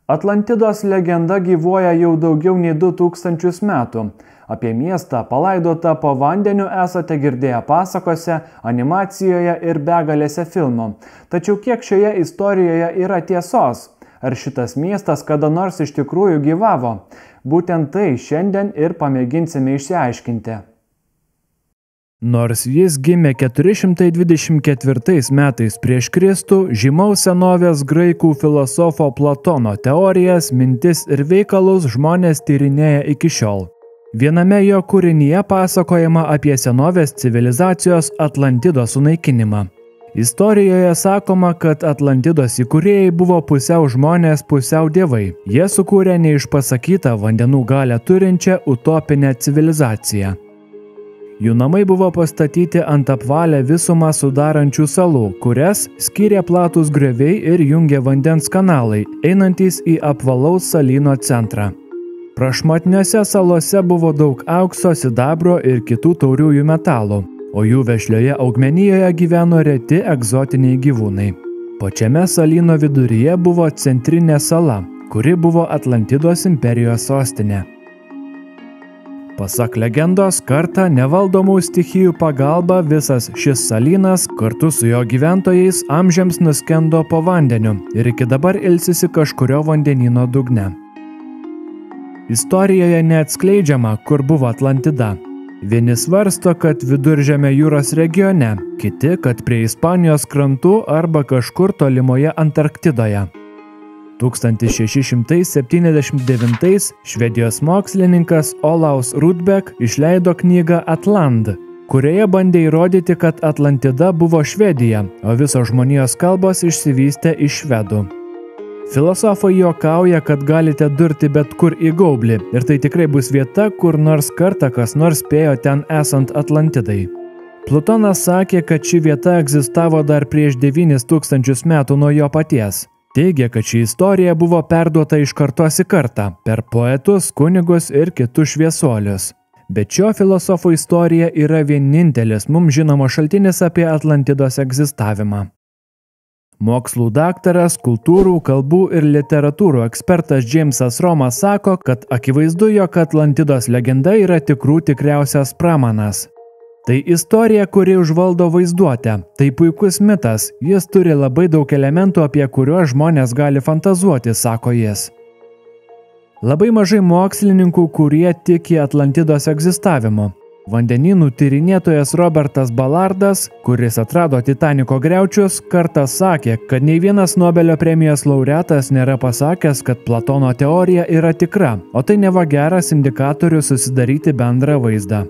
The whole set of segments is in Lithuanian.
Atlantidos legenda gyvuoja jau daugiau nei 2000 metų. Apie miestą palaidotą po vandeniu esate girdėję pasakose, animacijoje ir begalėse filmų. Tačiau kiek šioje istorijoje yra tiesos? Ar šitas miestas kada nors iš tikrųjų gyvavo? Būtent tai šiandien ir pamėginsime išsiaiškinti. Nors jis gimė 424 metais prieš Kristų, žymaus senovės graikų filosofo Platono teorijas, mintis ir veikalus žmonės tyrinėja iki šiol. Viename jo kūrinyje pasakojama apie senovės civilizacijos Atlantidos sunaikinimą. Istorijoje sakoma, kad Atlantidos įkūrėjai buvo pusiau žmonės, pusiau dievai. Jie sukūrė neišpasakytą vandenų galią turinčią utopinę civilizaciją. Jų namai buvo pastatyti ant apvalę visumą sudarančių salų, kurias skyrė platūs grioviai ir jungė vandens kanalai, einantys į apvalaus salyno centrą. Prašmatniose salose buvo daug aukso, sidabro ir kitų tauriųjų metalų, o jų vešlioje augmenijoje gyveno reti egzotiniai gyvūnai. Pačiame salyno viduryje buvo centrinė sala, kuri buvo Atlantidos imperijos sostinė. Pasak legendos, kartą nevaldomų stichijų pagalba visas šis salynas kartu su jo gyventojais amžiams nuskendo po vandeniu ir iki dabar ilsisi kažkurio vandenyno dugne. Istorijoje neatskleidžiama, kur buvo Atlantida. Vieni svarsto, kad Viduržemio jūros regione, kiti, kad prie Ispanijos krantų arba kažkur tolimoje Antarktidoje. 1679 švedijos mokslininkas Olaus Rudbeck išleido knygą Atland, kurioje bandė įrodyti, kad Atlantida buvo Švedija, o visos žmonijos kalbos išsivystė iš švedų. Filosofai juokauja, kad galite durti bet kur į gaublį ir tai tikrai bus vieta, kur nors kartą kas nors spėjo ten esant Atlantidai. Platonas sakė, kad ši vieta egzistavo dar prieš 9000 metų nuo jo paties. Teigia, kad ši istorija buvo perduota iš kartos į kartą per poetus, kunigus ir kitus šviesuolius. Bet šio filosofo istorija yra vienintelis mums žinomas šaltinis apie Atlantidos egzistavimą. Mokslų daktaras, kultūrų, kalbų ir literatūrų ekspertas Džeimsas Romas sako, kad akivaizdu, jog Atlantidos legenda yra tikrų tikriausias pramanas. Tai istorija, kuri užvaldo vaizduotę. Tai puikus mitas, jis turi labai daug elementų, apie kuriuos žmonės gali fantazuoti, sako jis. Labai mažai mokslininkų, kurie tiki Atlantidos egzistavimu. Vandenynų tyrinėtojas Robertas Ballardas, kuris atrado Titaniko griaučius, kartą sakė, kad nei vienas Nobelio premijos laureatas nėra pasakęs, kad Platono teorija yra tikra, o tai neva geras indikatorius susidaryti bendrą vaizdą.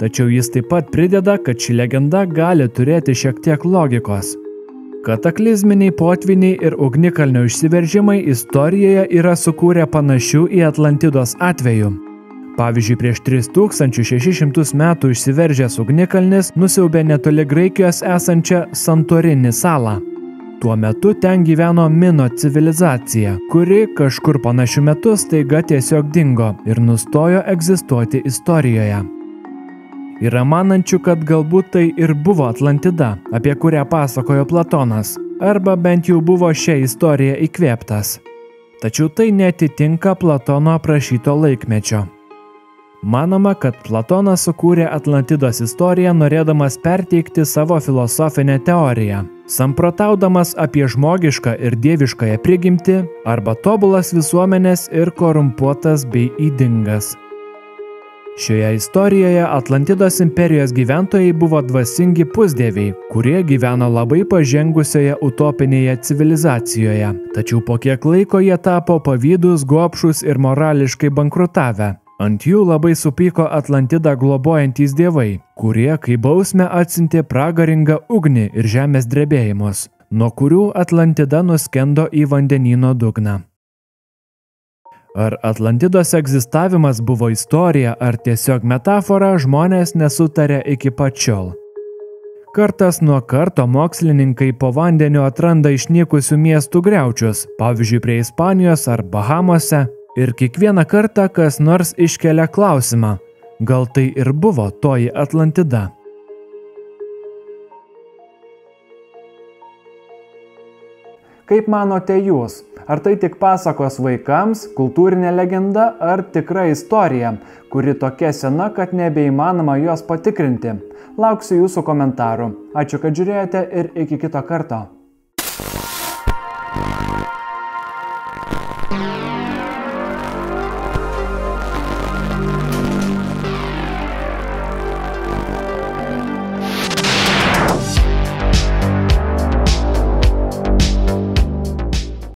Tačiau jis taip pat prideda, kad ši legenda gali turėti šiek tiek logikos. Kataklizminiai potviniai ir ugnikalnio išsiveržimai istorijoje yra sukūrę panašių į Atlantidos atveju. Pavyzdžiui, prieš 3600 metų išsiveržęs ugnikalnis nusiaubė netoli Graikijos esančią Santorini salą. Tuo metu ten gyveno Mino civilizacija, kuri kažkur panašiu metu staiga tiesiog dingo ir nustojo egzistuoti istorijoje. Yra manančių, kad galbūt tai ir buvo Atlantida, apie kurią pasakojo Platonas, arba bent jau buvo šią istoriją įkvėptas. Tačiau tai neatitinka Platono aprašyto laikmečio. Manoma, kad Platonas sukūrė Atlantidos istoriją norėdamas perteikti savo filosofinę teoriją, samprotaudamas apie žmogišką ir dieviškąją prigimtį arba tobulas visuomenės ir korumpuotas bei ydingas. Šioje istorijoje Atlantidos imperijos gyventojai buvo dvasingi pusdieviai, kurie gyveno labai pažengusioje utopinėje civilizacijoje, tačiau po kiek laiko jie tapo pavydūs, gobšūs ir morališkai bankrutavę. Ant jų labai supyko Atlantidą globojantys dievai, kurie kaip bausmę atsiuntė pragaringą ugnį ir žemės drebėjimus, nuo kurių Atlantida nuskendo į vandenyno dugną. Ar Atlantidos egzistavimas buvo istorija ar tiesiog metafora, žmonės nesutarė iki pat šiol. Kartas nuo karto mokslininkai po vandeniu atranda išnykusių miestų griaučius, pavyzdžiui prie Ispanijos ar Bahamose, ir kiekvieną kartą kas nors iškelia klausimą, gal tai ir buvo toji Atlantida. Kaip manote jūs, Ar tai tik pasakos vaikams, kultūrinė legenda ar tikra istorija, kuri tokia sena, kad nebeįmanoma jos patikrinti? Lauksiu jūsų komentarų. Ačiū, kad žiūrėjote ir iki kito karto.